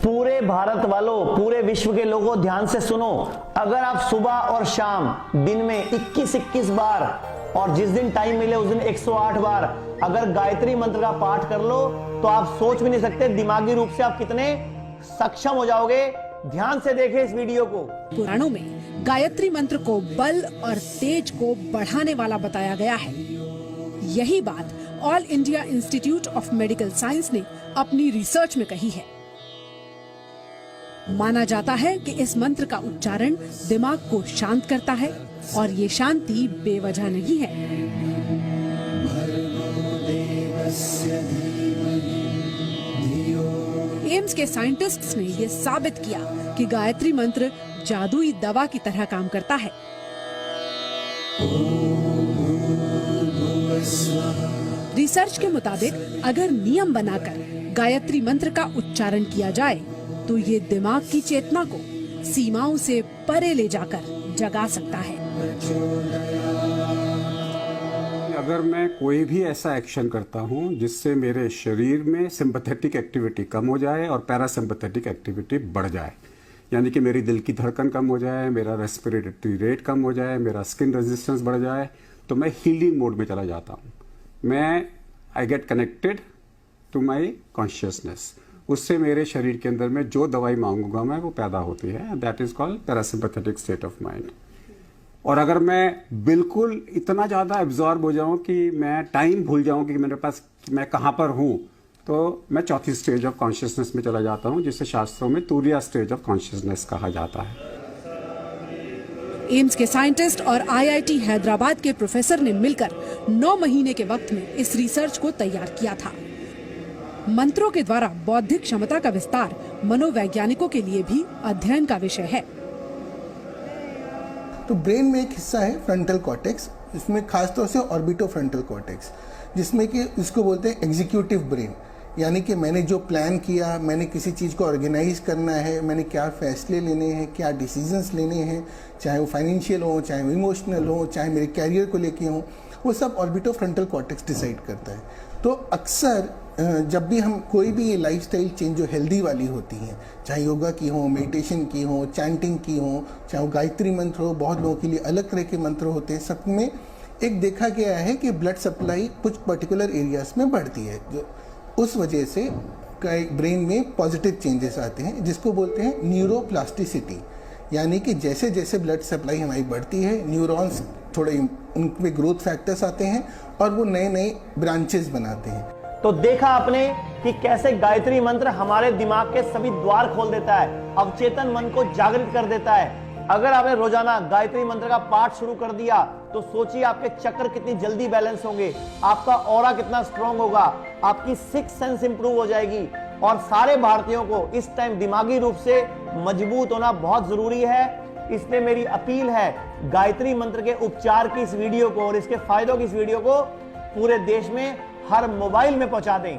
पूरे भारत वालों, पूरे विश्व के लोगों ध्यान से सुनो। अगर आप सुबह और शाम दिन में 21-21 बार और जिस दिन टाइम मिले उस दिन 108 बार अगर गायत्री मंत्र का पाठ कर लो तो आप सोच भी नहीं सकते दिमागी रूप से आप कितने सक्षम हो जाओगे। ध्यान से देखें इस वीडियो को। पुराणों में गायत्री मंत्र को बल और तेज को बढ़ाने वाला बताया गया है। यही बात all India institute of medical science ने अपनी रिसर्च में कही है। माना जाता है कि इस मंत्र का उच्चारण दिमाग को शांत करता है और ये शांति बेवजह नहीं है। एम्स के साइंटिस्ट्स ने ये साबित किया कि गायत्री मंत्र जादुई दवा की तरह काम करता है। रिसर्च के मुताबिक अगर नियम बनाकर गायत्री मंत्र का उच्चारण किया जाए तो ये दिमाग की चेतना को सीमाओं से परे ले जाकर जगा सकता है। अगर मैं कोई भी ऐसा एक्शन करता हूं जिससे मेरे शरीर में सिंपैथेटिक एक्टिविटी कम हो जाए और पैरासिम्पैथेटिक एक्टिविटी बढ़ जाए, यानी कि मेरी दिल की धड़कन कम हो जाए, मेरा रेस्पिरेटरी रेट कम हो जाए, मेरा स्किन रेजिस्टेंस बढ़ जाए, तो मैं हीलिंग मोड में चला जाता हूं। I get connected to my consciousness. उससे मेरे शरीर के अंदर में जो दवाई मांगूंगा मैं वो पैदा होती है। That is called parasympathetic state of mind. और अगर मैं बिल्कुल इतना ज़्यादा एब्जॉर्ब हो जाऊं कि मैं टाइम भूल जाऊं कि मेरे पास मैं कहाँ पर हूं, तो मैं चौथी स्टेज ऑफ कॉन्शियसनेस में चला जाता हूं, जिसे शास्त्रों में तुरिया स्टेज ऑफ कॉन्शियसनेस कहा जाता है। एम्स के साइंटिस्ट और IIT हैदराबाद के प्रोफेसर ने मिलकर 9 महीने के वक्त में इस रिसर्च को तैयार किया था। मंत्रों के द्वारा बौद्धिक क्षमता का विस्तार मनोवैज्ञानिकों के लिए भी अध्ययन का विषय है। तो ब्रेन में एक हिस्सा है फ्रंटल कॉर्टेक्स, इसमें खासतौर से ऑर्बिटोफ्रंटल कॉर्टेक्स, जिसमें कि इसको बोलते हैं एग्जीक्यूटिव ब्रेन। यानी कि मैंने जो प्लान किया, मैंने किसी चीज़ को ऑर्गेनाइज करना है, मैंने क्या फैसले लेने हैं, क्या डिसीजंस लेने हैं, चाहे वो फाइनेंशियल हो, चाहे वो इमोशनल हो, चाहे मेरे कैरियर को लेके हो, वो सब ऑर्बिटोफ्रंटल कॉर्टेक्स डिसाइड करता है। तो अक्सर जब भी हम कोई भी लाइफस्टाइल चेंज जो हेल्दी वाली होती हैं, चाहे योगा की हो, मेडिटेशन की हो, चैंटिंग की हो, चाहे वो गायत्री मंत्र हो, बहुत लोगों के लिए अलग तरह के मंत्र होते हैं, सब में एक देखा गया है कि ब्लड सप्लाई कुछ पर्टिकुलर एरियाज में बढ़ती है, जो उस वजह से ब्रेन में पॉजिटिव चेंजेस आते हैं, जिसको बोलते हैं न्यूरोप्लास्टिसिटी। यानी कि जैसे जैसे ब्लड सप्लाई हमारी बढ़ती है, न्यूरॉन्स थोड़े उनमें ग्रोथ फैक्टर्स आते हैं और वो नए नए ब्रांचेस बनाते हैं। तो देखा आपने कि कैसे गायत्री मंत्र हमारे दिमाग के सभी द्वार खोल देता है, अवचेतन मन को जागृत कर देता है। अगर आपने रोजाना गायत्री मंत्र का पाठ शुरू कर दिया तो सोचिए आपके चक्र कितनी जल्दी बैलेंस होंगे, आपका ऑरा कितना स्ट्रांग होगा, आपकी सिक्स सेंस इंप्रूव हो जाएगी। और सारे भारतीयों को इस टाइम दिमागी रूप से मजबूत होना बहुत जरूरी है। इसलिए मेरी अपील है, गायत्री मंत्र के उपचार की इस वीडियो को और इसके फायदों की इस वीडियो को पूरे देश में हर मोबाइल में पहुंचा दें।